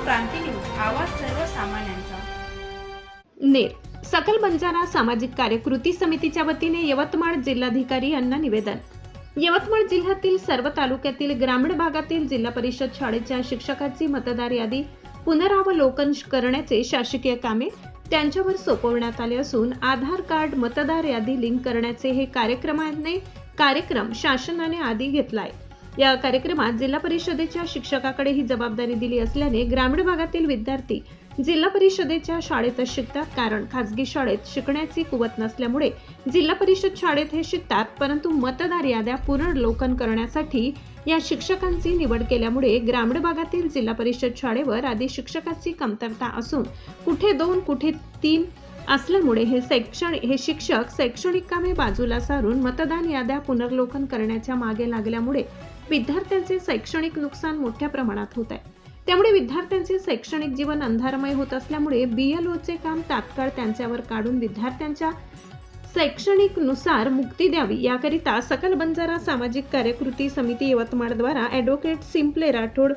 क्रांती news, आवाज सर्वसामान्यांचा। नेर सकल बंजारा सामाजिक कार्य कृती समितीच्या वतीने यवतमाळ जिल्हाधिकारी यांना निवेदन। यवतमाळ जिल्ह्यातील सर्व तालुक्यातील ग्रामीण भागातील जिल्हा परिषद शाळेच्या शिक्षकांची मतदार यादी पुनरावलोकन करण्याचे शासकीय कामे त्यांच्यावर सोपवण्यात आले असून आधार कार्ड मतदार यादी लिंक करण्याचे हे कार्यक्रम शासनाने आधी घेतलाय। या कार्यक्रमात जिल्हा परिषदेच्या शिक्षकाकडे ही जबाबदारी दिली असल्याने ग्रामीण भागातील विद्यार्थी जिल्हा परिषदेच्या शाळेतच शिकतात, कारण खासगी शाळेत शिकण्याची कुवत नसल्यामुळे जिल्हा परिषद शाळेत हे शिकतात, परंतु मतदार याद्या पुनर्लोकन करण्यासाठी या शिक्षकांची निवड केल्यामुळे ग्रामीण भागातील जिल्हा परिषद शाळेवर आधी शिक्षकाची कमतरता असून कुठे 2 कुठे 3 असल्यामुळे हे शिक्षक शैक्षणिक कामे बाजूला सारून मतदान याद्या पुनर्लोकन करण्याच्या मागे लागल्यामुळे विद्यार्थ्यांचे शैक्षणिक नुकसान मोठ्या प्रमाणात होत आहे। त्यामुळे विद्यार्थ्यांचे शैक्षणिक जीवन अंधारमय होत असल्यामुळे BLOचे काम तात्काळ त्यांच्यावर काढून विद्यार्थ्यांच्या शैक्षणिक नुसार मुक्ती द्यावी, याकरिता सकल बंजारा सामाजिक कार्यकृती समिती यवतमाळ द्वारा ॲडव्होकेट सिंपले राठोड,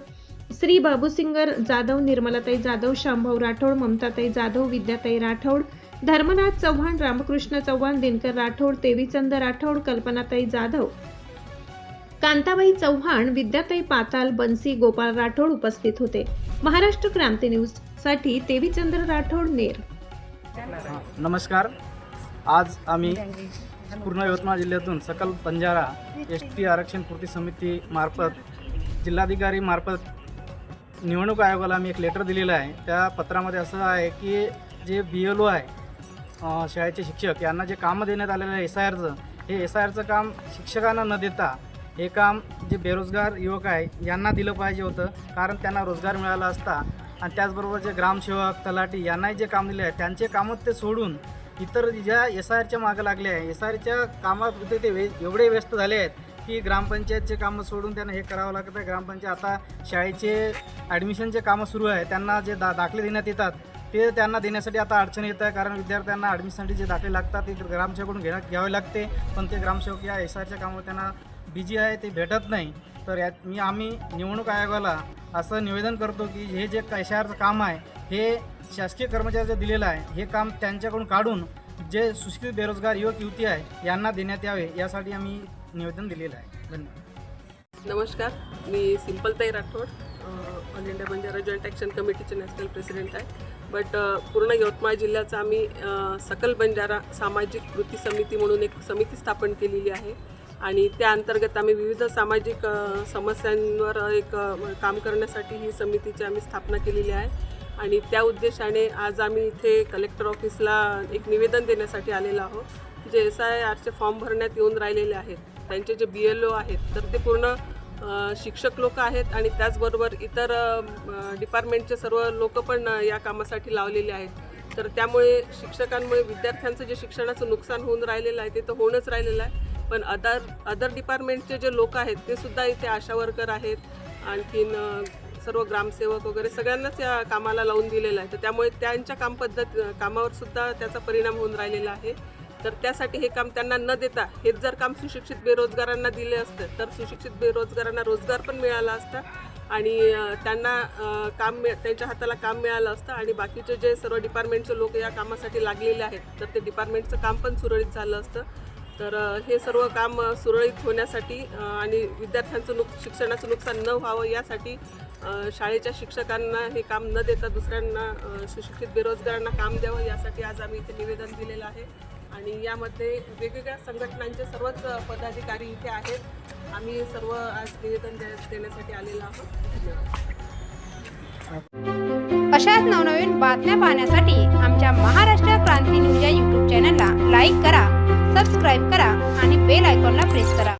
श्री बाबूसिंगर जाधव, निर्मलाताई जाधव, शामभाऊ राठोड, ममताताई जाधव, विद्याताई राठोड, धर्मनाथ चव्हाण, रामकृष्ण चव्हाण, दिनकर राठोड, तेवीचंद राठोड, कल्पनाताई जाधव, कांताबाई चव्हाण, विद्याताई पाताल, बन्सी गोपाळ राठोड उपस्थित होते। महाराष्ट्र क्रांती न्यूज साठी तेवीचंद्र राठोड, नेर। नमस्कार। आज आम्ही पूर्ण यवतमाळ जिल्ह्यातून सकल बंजारा ST आरक्षण कृती समिती मार्फत जिल्हाधिकारी मार्फत निवडणूक आयोगाला आम्ही एक लेटर दिलेलं आहे। त्या पत्रामध्ये असं आहे की जे BLO आहे शाळेचे शिक्षक यांना जे कामं देण्यात आलेलं आहे SIRचं, हे SIRचं काम शिक्षकांना न देता हे काम जे बेरोजगार युवक आहे यांना दिलं पाहिजे होतं, कारण त्यांना रोजगार मिळाला असता। आणि त्याचबरोबर जे ग्रामसेवक तलाठी यांनाही जे काम दिले आहे त्यांचे कामं ते सोडून इतर ज्या SIRच्या मागं लागले आहे, SIRच्या कामात ते एवढे व्यस्त झाले आहेत की ग्रामपंचायतचे कामं सोडून त्यांना हे करावं लागतं आहे। ग्रामपंचायत आता शाळेचे ॲडमिशनचे कामं सुरू आहे, त्यांना जे दाखले देण्यात येतात ते त्यांना देण्यासाठी आता अडचण येत आहे, कारण विद्यार्थ्यांना ॲडमिशनसाठी जे दाखले लागतात ते ग्रामसेवकडून घ्यावे लागते, पण ते ग्रामसेवक या SIRच्या कामावर त्यांना बिजी आहे, ते भेटत नाही। तर आम्ही निवडणूक आयोगाला असं निवेदन करतो की हे जे SIRचं काम आहे हे शासकीय कर्मचारी जे दिलेलं आहे हे काम त्यांच्याकडून काढून जे सुशिक्षित बेरोजगार युवक युवती आहे यांना देण्यात यावे, यासाठी आम्ही निवेदन दिलेलं आहे। धन्यवाद। नमस्कार, मी सिंपलताई Rathod, all India Banjara joint action कमिटीचे नॅशनल प्रेसिडेंट आहे। पूर्ण यवतमाळ जिल्ह्याचा आम्ही सकल बंजारा सामाजिक कृती समिती म्हणून एक समिती स्थापन केलेली आहे आणि त्या अंतर्गत आम्ही विविध सामाजिक समस्यांवर एक काम करण्यासाठी ही समितीची आम्ही स्थापना केलेली आहे। आणि त्या उद्देशाने आज आम्ही इथे कलेक्टर ऑफिसला एक निवेदन देण्यासाठी आलेलो आहोत। जे SIRचे फॉर्म भरण्यात येऊन राहिलेले आहेत त्यांचे जे BLO आहेत तर ते पूर्ण शिक्षक लोक आहेत आणि त्याचबरोबर इतर डिपार्टमेंटचे सर्व लोक पण या कामासाठी लावलेले आहेत। तर त्यामुळे शिक्षकांमुळे विद्यार्थ्यांचं जे शिक्षणाचं नुकसान होऊन राहिलेलं आहे ते तर होऊनच राहिलेलं आहे, पण अदर डिपार्टमेंटचे जे लोक आहेत ते सुद्धा इथे आशा वर्कर आहेत, आणखीन सर्व ग्रामसेवक वगैरे सगळ्यांनाच या कामाला लावून दिलेलं आहे। तर त्यामुळे त्यांच्या कामावर सुद्धा त्याचा परिणाम होऊन राहिलेला आहे। तर त्यासाठी हे काम त्यांना न देता हेच जर काम सुशिक्षित बेरोजगारांना दिले असतं तर सुशिक्षित बेरोजगारांना रोजगार पण मिळाला असता आणि त्यांना त्यांच्या हाताला काम मिळालं असतं आणि बाकीचे जे सर्व डिपार्टमेंटचे लोक या कामासाठी लागलेले आहेत तर ते डिपार्टमेंटचं काम पण सुरळीत झालं असतं। तर हे सर्व काम सुरळीत होण्यासाठी आणि विद्यार्थ्यांचं शिक्षणाचं नुकसान न व्हावं यासाठी शाळेच्या शिक्षकांना हे काम न देता दुसऱ्यांना सुशिक्षित बेरोजगारांना काम द्यावं यासाठी आज आम्ही इथे निवेदन दिलेलं आहे। आणि यामध्ये वेगवेगळ्या संघटनांचे सर्वच पदाधिकारी इथे आहेत। आम्ही सर्व आज निवेदन देण्यासाठी आलेलो आहोत। अशाच नवनवीन बातम्या पाहण्यासाठी आमच्या महाराष्ट्र क्रांती न्यूज या YouTube चॅनलला लाईक करा, सबस्क्राईब करा आणि बेल आयकॉनला प्रेस करा।